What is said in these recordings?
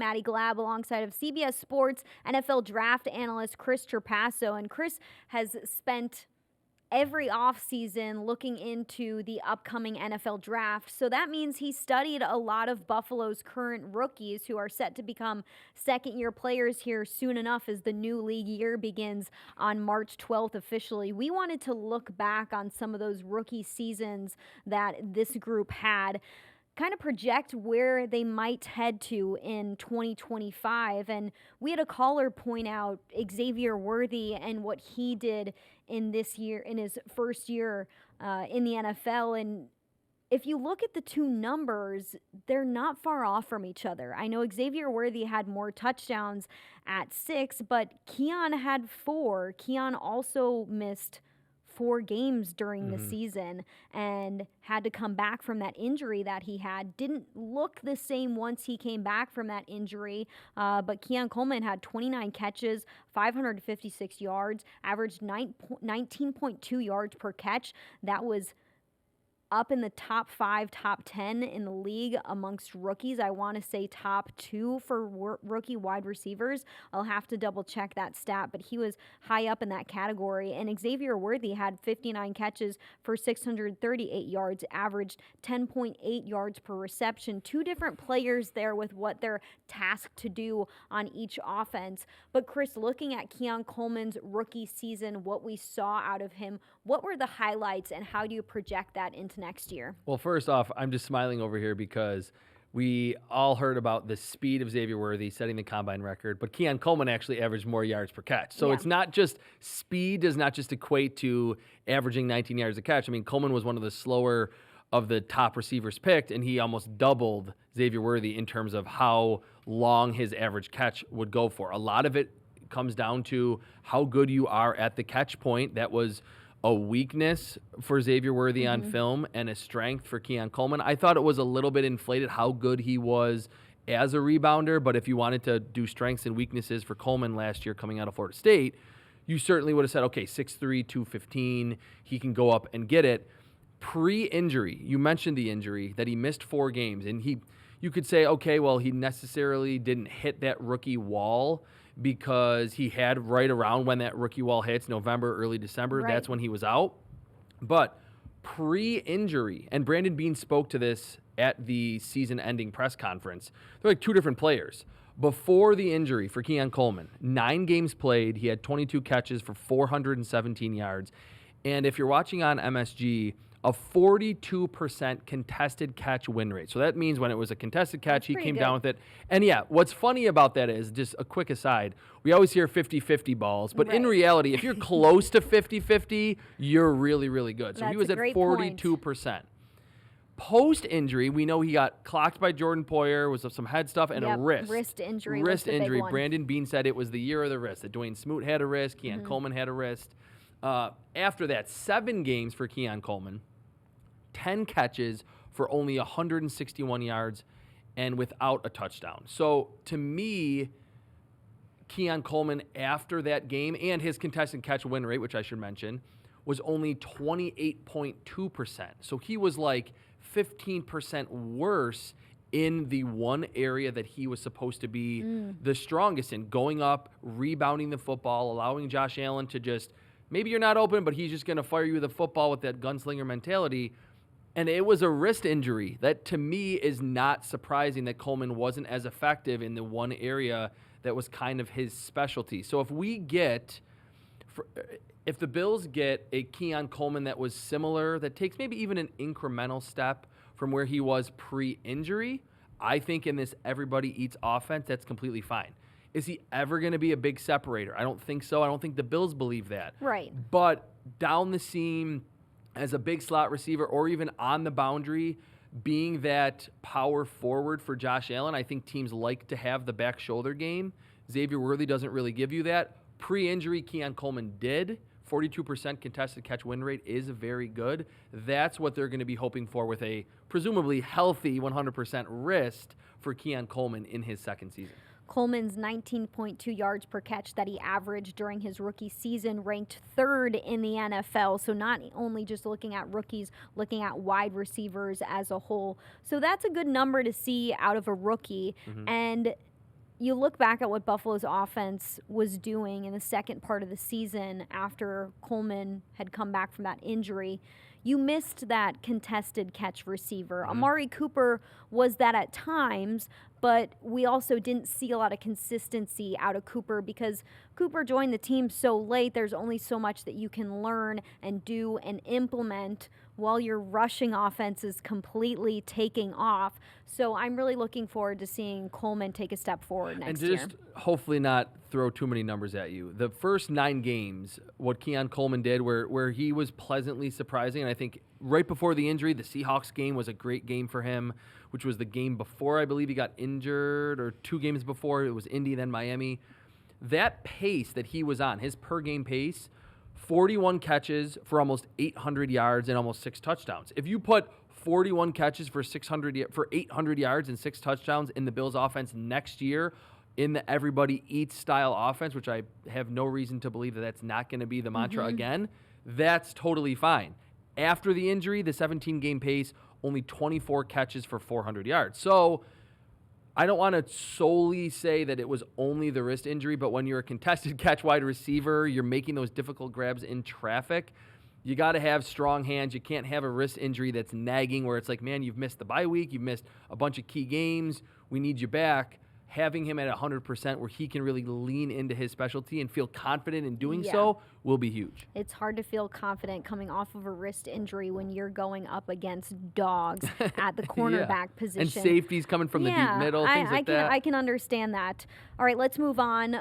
Maddy Glab alongside of CBS Sports NFL draft analyst Chris Trapasso. And Chris has spent every offseason looking into the upcoming NFL draft. So that means he studied a lot of Buffalo's current rookies who are set to become second-year players here soon enough as the new league year begins on March 12th officially. We wanted to look back on some of those rookie seasons that this group had, kind of project where they might head to in 2025. And we had a caller point out Xavier Worthy and what he did in this year, in his first year in the NFL. And if you look at the two numbers, they're not far off from each other. I know Xavier Worthy had more touchdowns at 6, but Keon had 4. Keon also missed 4 games during the season and had to come back from that injury that he had. Didn't look the same once he came back from that injury, but Keon Coleman had 29 catches, 556 yards, averaged 19.2 yards per catch. That was up in the top 5, top 10 in the league amongst rookies. I want to say top 2 for rookie wide receivers. I'll have to double check that stat, but he was high up in that category. And Xavier Worthy had 59 catches for 638 yards, averaged 10.8 yards per reception. 2 different players there with what they're tasked to do on each offense. But Chris, looking at Keon Coleman's rookie season, what we saw out of him, what were the highlights and how do you project that into next year? Well, first off, I'm just smiling over here because we all heard about the speed of Xavier Worthy setting the combine record, but Keon Coleman actually averaged more yards per catch. So it's not just speed does not just equate to averaging 19 yards a catch. I mean, Coleman was one of the slower of the top receivers picked, and he almost doubled Xavier Worthy in terms of how long his average catch would go for. A lot of it comes down to how good you are at the catch point. That was a weakness for Xavier Worthy on film and a strength for Keon Coleman. I thought it was a little bit inflated how good he was as a rebounder, but if you wanted to do strengths and weaknesses for Coleman last year coming out of Florida State, you certainly would have said, okay, 6'3", 215, he can go up and get it. Pre-injury, you mentioned the injury, that he missed 4 games, and you could say, okay, well, he necessarily didn't hit that rookie wall because he had right around when that rookie wall hits, November, early December, that's when he was out. But pre-injury, and Brandon Beane spoke to this at the season-ending press conference, they're like 2 different players. Before the injury for Keon Coleman, 9 games played, he had 22 catches for 417 yards. And if you're watching on MSG, a 42% contested catch win rate. So that means when it was a contested catch, he came down with it. And yeah, what's funny about that is, just a quick aside, we always hear 50-50 balls, but in reality, if you're close to 50-50, you're really, really good. So he was at 42%. Post-injury, we know he got clocked by Jordan Poyer, was some head stuff, and a wrist. Wrist injury. Wrist injury. Brandon Beane said it was the year of the wrist, that Dwayne Smoot had a wrist, Keon Coleman had a wrist. After that, 7 games for Keon Coleman, 10 catches for only 161 yards and without a touchdown. So to me, Keon Coleman after that game and his contested catch win rate, which I should mention, was only 28.2%. So he was like 15% worse in the one area that he was supposed to be the strongest in, going up, rebounding the football, allowing Josh Allen to just, maybe you're not open, but he's just going to fire you the football with that gunslinger mentality. And it was a wrist injury. That, to me, is not surprising that Coleman wasn't as effective in the one area that was kind of his specialty. So if the Bills get a Keon Coleman that was similar, that takes maybe even an incremental step from where he was pre-injury, I think in this everybody eats offense, that's completely fine. Is he ever going to be a big separator? I don't think so. I don't think the Bills believe that. Right. But down the seam as a big slot receiver or even on the boundary, being that power forward for Josh Allen, I think teams like to have the back shoulder game. Xavier Worthy doesn't really give you that. Pre-injury, Keon Coleman did. 42% contested catch win rate is very good. That's what they're going to be hoping for with a presumably healthy 100% wrist for Keon Coleman in his second season. Coleman's 19.2 yards per catch that he averaged during his rookie season ranked 3rd in the NFL. So not only just looking at rookies, looking at wide receivers as a whole. So that's a good number to see out of a rookie. And you look back at what Buffalo's offense was doing in the second part of the season after Coleman had come back from that injury. You missed that contested catch receiver. Amari Cooper was that at times, but we also didn't see a lot of consistency out of Cooper because Cooper joined the team so late. There's only so much that you can learn and do and implement while your rushing offense is completely taking off. So I'm really looking forward to seeing Coleman take a step forward next year. And just hopefully not throw too many numbers at you. The first 9 games, what Keon Coleman did, where he was pleasantly surprising, and I think right before the injury, the Seahawks game was a great game for him, which was the game before I believe he got injured, or 2 games before. It was Indy, then Miami. That pace that he was on, his per-game pace, 41 catches for almost 800 yards and almost 6 touchdowns. If you put 41 catches for 800 yards and 6 touchdowns in the Bills offense next year in the everybody eats style offense, which I have no reason to believe that that's not going to be the mantra again, that's totally fine. After the injury, the 17-game pace, only 24 catches for 400 yards. So I don't want to solely say that it was only the wrist injury, but when you're a contested catch wide receiver, you're making those difficult grabs in traffic, you got to have strong hands. You can't have a wrist injury that's nagging where it's like, man, you've missed the bye week, you've missed a bunch of key games, we need you back. Having him at 100% where he can really lean into his specialty and feel confident in doing so will be huge. It's hard to feel confident coming off of a wrist injury when you're going up against dogs at the cornerback position. And safeties coming from the deep middle, things like that. I can understand that. All right, let's move on.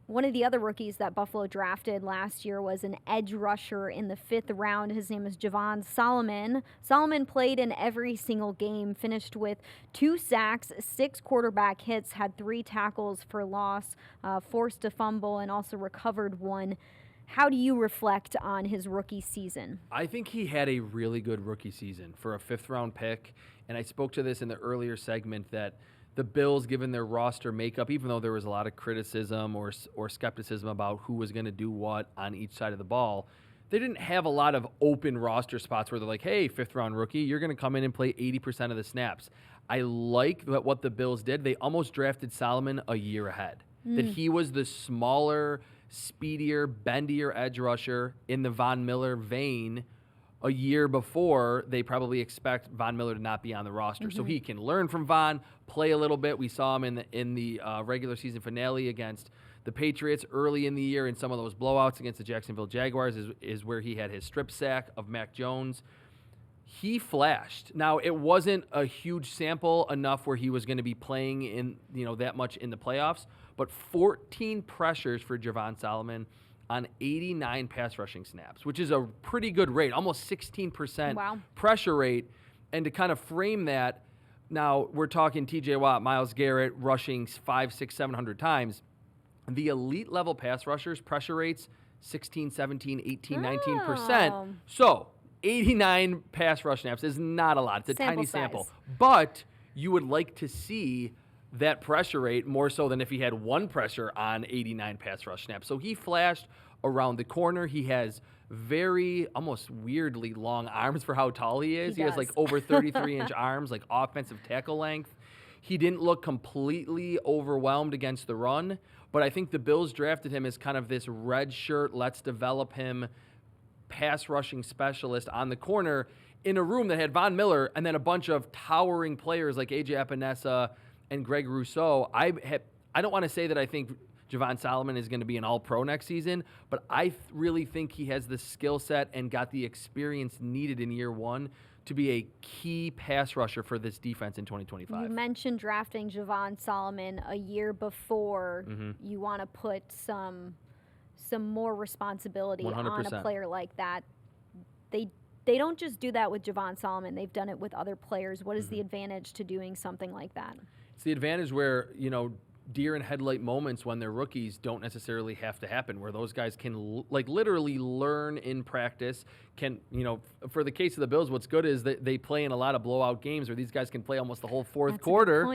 One of the other rookies that Buffalo drafted last year was an edge rusher in the 5th round. His name is Javon Solomon. Solomon played in every single game, finished with 2 sacks, 6 quarterback hits, had 3 tackles for loss, forced a fumble, and also recovered 1. How do you reflect on his rookie season? I think he had a really good rookie season for a 5th-round pick, and I spoke to this in the earlier segment that the Bills, given their roster makeup, even though there was a lot of criticism or skepticism about who was going to do what on each side of the ball, they didn't have a lot of open roster spots where they're like, hey, 5th-round rookie, you're going to come in and play 80% of the snaps. I like what the Bills did. They almost drafted Solomon a year ahead, that he was the smaller, speedier, bendier edge rusher in the Von Miller vein a year before they probably expect Von Miller to not be on the roster. So he can learn from Von, play a little bit. We saw him in the regular season finale against the Patriots early in the year in some of those blowouts against the Jacksonville Jaguars is where he had his strip sack of Mac Jones. He flashed. Now, it wasn't a huge sample enough where he was going to be playing in that much in the playoffs, but 14 pressures for Javon Solomon on 89 pass rushing snaps, which is a pretty good rate, almost 16% pressure rate. And to kind of frame that, now we're talking TJ Watt, Myles Garrett rushing 500, 600, 700 times. The elite level pass rushers pressure rates 16, 17, 18, 19%. So 89 pass rush snaps is not a lot. It's a tiny sample. But you would like to see that pressure rate more so than if he had 1 pressure on 89 pass rush snaps. So he flashed around the corner. He has very, almost weirdly long arms for how tall he is. He has like over 33-inch arms, like offensive tackle length. He didn't look completely overwhelmed against the run, but I think the Bills drafted him as kind of this red shirt, let's develop him pass rushing specialist on the corner in a room that had Von Miller and then a bunch of towering players like A.J. Epinesa and Greg Rousseau. I don't want to say that I think Javon Solomon is going to be an all-pro next season, but I really think he has the skill set and got the experience needed in year 1 to be a key pass rusher for this defense in 2025. You mentioned drafting Javon Solomon a year before. You want to put some more responsibility 100%. on a player like that. They don't just do that with Javon Solomon. They've done it with other players. What is the advantage to doing something like that? It's the advantage where, deer in headlight moments when they're rookies don't necessarily have to happen, where those guys can literally learn in practice. For the case of the Bills, what's good is that they play in a lot of blowout games where these guys can play almost the whole fourth quarter.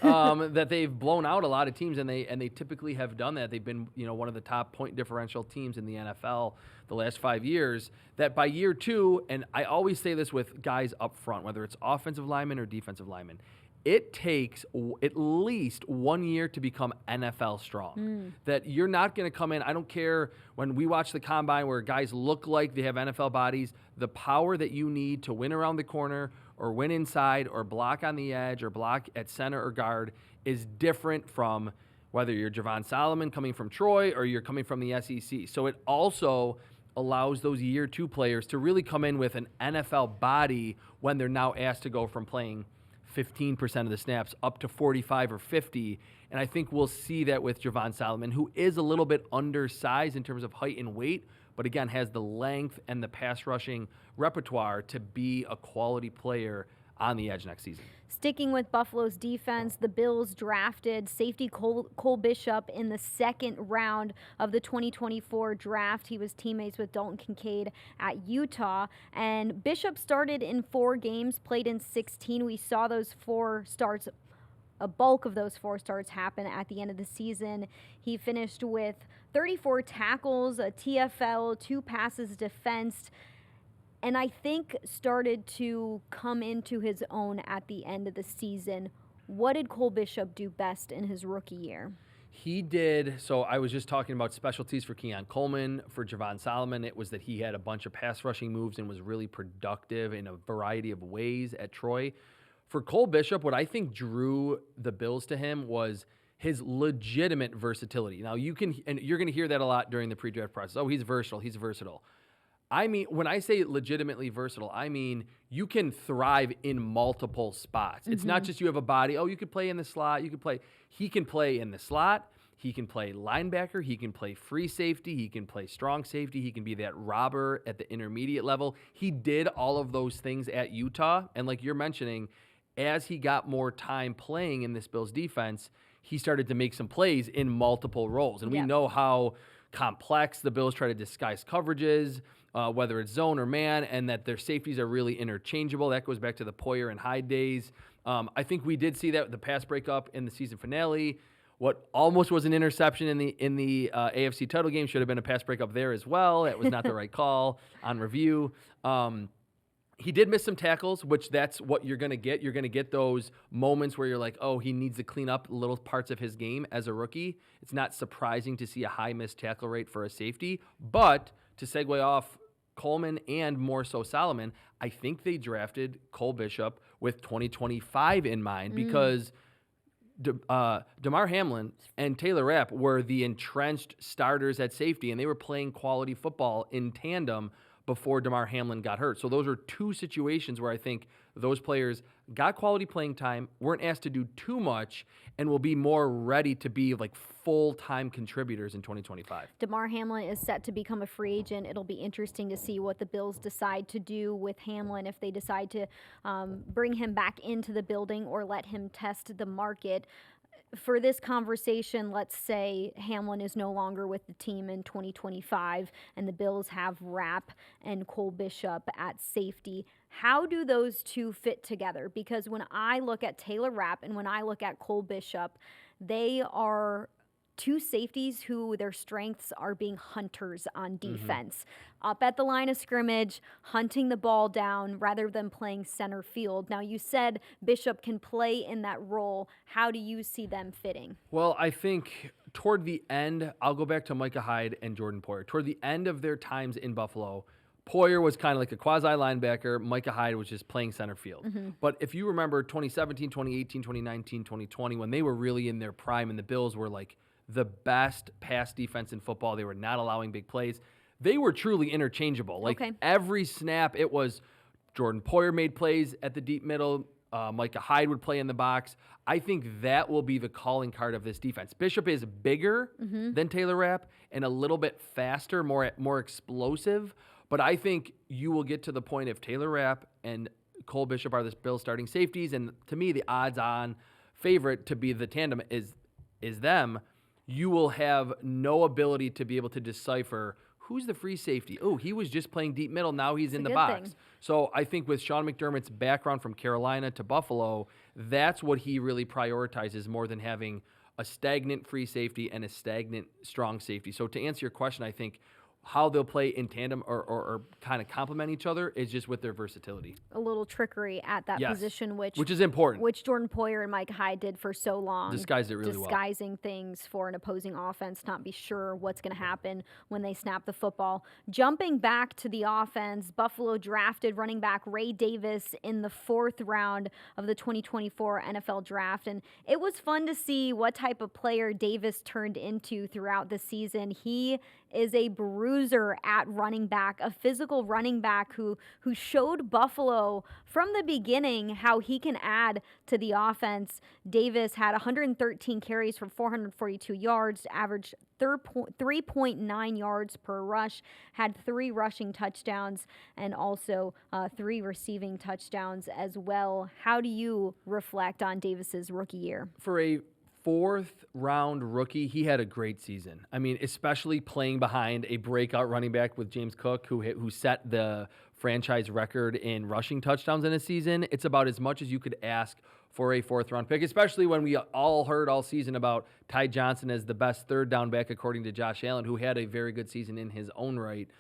That they've blown out a lot of teams, and they typically have done that. They've been one of the top point differential teams in the NFL the last 5 years. That by year 2, and I always say this with guys up front, whether it's offensive linemen or defensive linemen, it takes at least 1 year to become NFL strong. That you're not going to come in. I don't care when we watch the combine where guys look like they have NFL bodies, the power that you need to win around the corner or win inside or block on the edge or block at center or guard is different from whether you're Javon Solomon coming from Troy or you're coming from the SEC. So it also allows those year 2 players to really come in with an NFL body when they're now asked to go from playing 15% of the snaps up to 45 or 50. And I think we'll see that with Javon Solomon, who is a little bit undersized in terms of height and weight, but again, has the length and the pass rushing repertoire to be a quality player on the edge next season. Sticking with Buffalo's defense, the Bills drafted safety Cole Bishop in the 2nd round of the 2024 draft. He was teammates with Dalton Kincaid at Utah, and Bishop started in 4 games, played in 16. We saw those 4 starts, a bulk of those 4 starts happen at the end of the season. He finished with 34 tackles, a TFL, 2 passes defensed, and I think started to come into his own at the end of the season. What did Cole Bishop do best in his rookie year? He did, so I was just talking about specialties for Keon Coleman, for Javon Solomon. It was that he had a bunch of pass rushing moves and was really productive in a variety of ways at Troy. For Cole Bishop, what I think drew the Bills to him was his legitimate versatility. Now, you're going to hear that a lot during the pre-draft process. Oh, he's versatile. I mean, when I say legitimately versatile, I mean you can thrive in multiple spots. It's not just you have a body. Oh, you could play in the slot. He can play in the slot. He can play linebacker. He can play free safety. He can play strong safety. He can be that robber at the intermediate level. He did all of those things at Utah. And like you're mentioning, as he got more time playing in this Bills defense, he started to make some plays in multiple roles. And we know how complex the Bills try to disguise coverages, whether it's zone or man, and that their safeties are really interchangeable. That goes back to the Poyer and Hyde days. I think we did see that with the pass breakup in the season finale. What almost was an interception in the AFC title game should have been a pass breakup there as well. That was not the right call on review. He did miss some tackles, which that's what you're going to get. You're going to get those moments where you're like, oh, he needs to clean up little parts of his game as a rookie. It's not surprising to see a high missed tackle rate for a safety. But to segue off Coleman and more so Solomon, I think they drafted Cole Bishop with 2025 in mind because Damar Hamlin and Taylor Rapp were the entrenched starters at safety, and they were playing quality football in tandem before Damar Hamlin got hurt. So those are 2 situations where I think those players got quality playing time, weren't asked to do too much, and will be more ready to be like full-time contributors in 2025. Damar Hamlin is set to become a free agent. It'll be interesting to see what the Bills decide to do with Hamlin, if they decide to bring him back into the building or let him test the market. For this conversation, let's say Hamlin is no longer with the team in 2025 and the Bills have Rapp and Cole Bishop at safety. How do those 2 fit together? Because when I look at Taylor Rapp and when I look at Cole Bishop, they are 2 safeties who their strengths are being hunters on defense. Up at the line of scrimmage, hunting the ball down rather than playing center field. Now, you said Bishop can play in that role. How do you see them fitting? Well, I think toward the end, I'll go back to Micah Hyde and Jordan Poyer. Toward the end of their times in Buffalo, Poyer was kind of like a quasi-linebacker. Micah Hyde was just playing center field. But if you remember 2017, 2018, 2019, 2020, when they were really in their prime and the Bills were like the best pass defense in football, they were not allowing big plays. They were truly interchangeable. Like every snap, it was Jordan Poyer made plays at the deep middle. Micah Hyde would play in the box. I think that will be the calling card of this defense. Bishop is bigger than Taylor Rapp and a little bit faster, more explosive. But I think you will get to the point if Taylor Rapp and Cole Bishop are the Bills starting safeties, and to me, the odds-on favorite to be the tandem is them. You will have no ability to be able to decipher who's the free safety. Oh, he was just playing deep middle. Now he's in the box. So I think with Sean McDermott's background from Carolina to Buffalo, that's what he really prioritizes more than having a stagnant free safety and a stagnant strong safety. So to answer your question, I think how they'll play in tandem or kind of complement each other is just with their versatility. A little trickery at that position, which is important. Which Jordan Poyer and Mike Hyde did for so long. Disguised it really well. Disguising things for an opposing offense, not be sure what's going to happen when they snap the football. Jumping back to the offense, Buffalo drafted running back Ray Davis in the 4th round of the 2024 NFL Draft. And it was fun to see what type of player Davis turned into throughout the season. He is a bruiser at running back, a physical running back who showed Buffalo from the beginning how he can add to the offense. Davis had 113 carries for 442 yards, averaged 3.9 yards per rush, had 3 rushing touchdowns, and also 3 receiving touchdowns as well. How do you reflect on Davis's rookie year? For a 4th round rookie, he had a great season. I mean, especially playing behind a breakout running back with James Cook, who set the franchise record in rushing touchdowns in a season. It's about as much as you could ask for a 4th round pick, especially when we all heard all season about Ty Johnson as the best 3rd down back, according to Josh Allen, who had a very good season in his own right.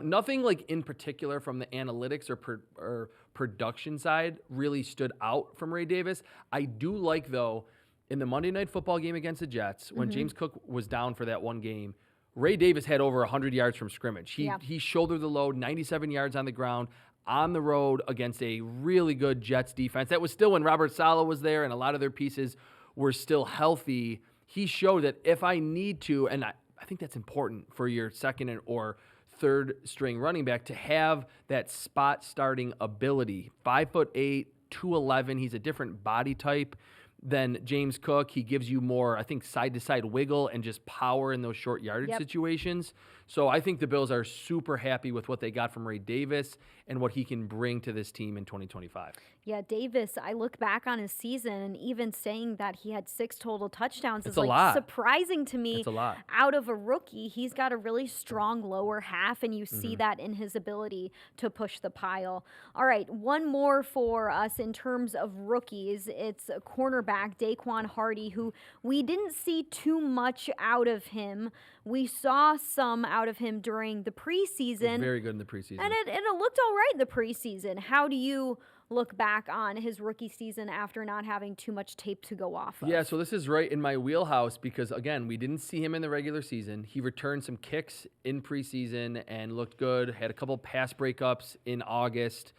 Nothing like in particular from the analytics or production side really stood out from Ray Davis. I do like, though, in the Monday Night Football game against the Jets, when James Cook was down for that one game, Ray Davis had over 100 yards from scrimmage. He shouldered the load, 97 yards on the ground, on the road against a really good Jets defense. That was still when Robert Saleh was there and a lot of their pieces were still healthy. He showed that if I need to, and I think that's important for your 2nd or 3rd string running back, to have that spot starting ability. 5'8", 211. He's a different body type than James Cook. He gives you more, I think, side-to-side wiggle and just power in those short yardage situations. So I think the Bills are super happy with what they got from Ray Davis and what he can bring to this team in 2025. Yeah, Davis, I look back on his season, and even saying that he had 6 total touchdowns is surprising to me. It's a lot. Out of a rookie, he's got a really strong lower half, and you see that in his ability to push the pile. All right, one more for us in terms of rookies. It's a cornerback, Daequan Hardy, who we didn't see too much out of him. We saw some out of him during the preseason. Very good in the preseason. And it looked all right in the preseason. How do you look back on his rookie season after not having too much tape to go off of? Yeah, so this is right in my wheelhouse because, again, we didn't see him in the regular season. He returned some kicks in preseason and looked good, had a couple pass breakups in August.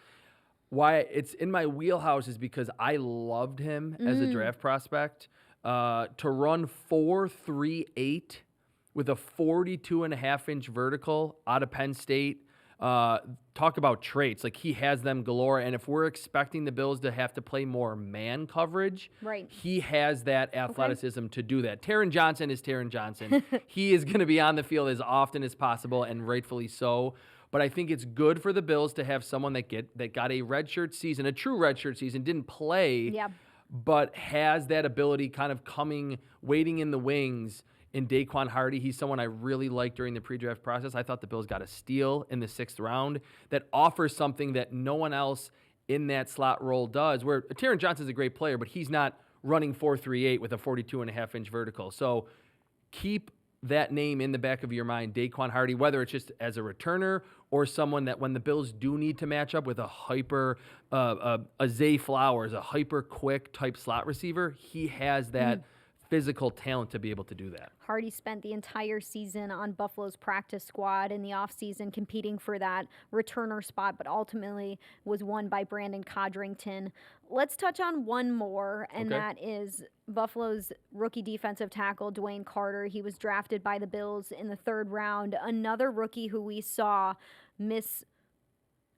Why it's in my wheelhouse is because I loved him as a draft prospect. To run 4.38 with a 42.5-inch vertical out of Penn State. Talk about traits. Like, he has them galore. And if we're expecting the Bills to have to play more man coverage, he has that athleticism to do that. Taron Johnson is Taron Johnson. He is going to be on the field as often as possible, and rightfully so. But I think it's good for the Bills to have someone that got a redshirt season, a true redshirt season, didn't play, but has that ability kind of waiting in the wings. In Daequan Hardy, he's someone I really liked during the pre-draft process. I thought the Bills got a steal in the 6th round that offers something that no one else in that slot role does, where Taron Johnson's a great player, but he's not running 4.38 with a 42.5-inch vertical. So keep that name in the back of your mind, Daequan Hardy, whether it's just as a returner or someone that when the Bills do need to match up with a Zay Flowers, a hyper-quick type slot receiver, he has that physical talent to be able to do that. Hardy spent the entire season on Buffalo's practice squad in the offseason competing for that returner spot, but ultimately was won by Brandon Codrington. Let's touch on one more, and that is Buffalo's rookie defensive tackle, DeWayne Carter. He was drafted by the Bills in the 3rd round. Another rookie who we saw miss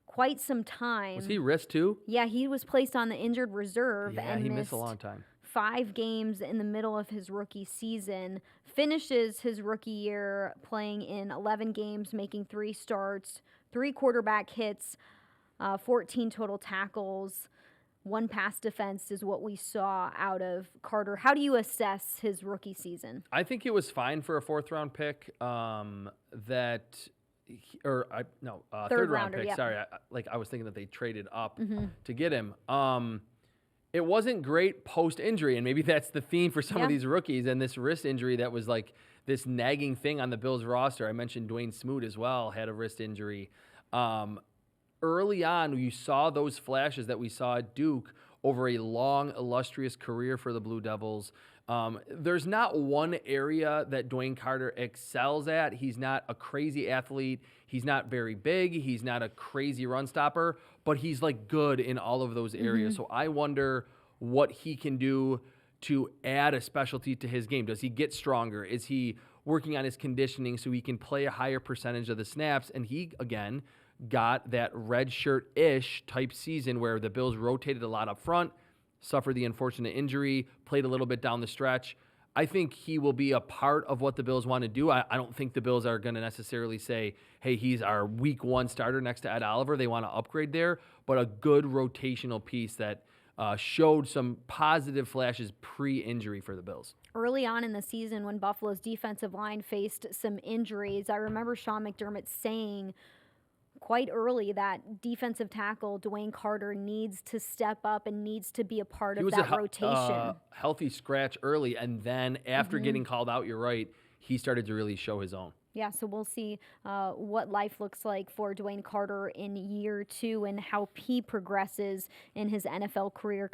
quite some time. Was he risked too? Yeah, he was placed on the injured reserve and he missed a long time. 5 games in the middle of his rookie season, finishes his rookie year playing in 11 games, making 3 starts, 3 quarterback hits, 14 total tackles, 1 pass defense is what we saw out of Carter. How do you assess his rookie season? I think it was fine for a 4th-round pick. Third round pick. Yeah. Sorry, I was thinking that they traded up to get him. it wasn't great post-injury, and maybe that's the theme for some of Yeah. these rookies, and this wrist injury that was like this nagging thing on the Bills roster. I mentioned Dwayne Smoot as well, had a wrist injury. Early on, you saw those flashes that we saw at Duke over a long, illustrious career for the Blue Devils. There's not one area that DeWayne Carter excels at. He's not a crazy athlete. He's not very big. He's not a crazy run stopper, but he's like good in all of those areas. So I wonder what he can do to add a specialty to his game. Does he get stronger? Is he working on his conditioning so he can play a higher percentage of the snaps? And he, again, got that red shirt-ish type season where the Bills rotated a lot up front, suffered the unfortunate injury, played a little bit down the stretch. I think he will be a part of what the Bills want to do. I don't think the Bills are going to necessarily say, hey, he's our week 1 starter next to Ed Oliver. They want to upgrade there, but a good rotational piece that showed some positive flashes pre-injury for the Bills. Early on in the season when Buffalo's defensive line faced some injuries, I remember Sean McDermott saying quite early that defensive tackle DeWayne Carter needs to step up and needs to be a part of that rotation. Healthy scratch early, and then after getting called out, you're right, he started to really show his own. Yeah, so we'll see what life looks like for DeWayne Carter in year 2 and how he progresses in his NFL career.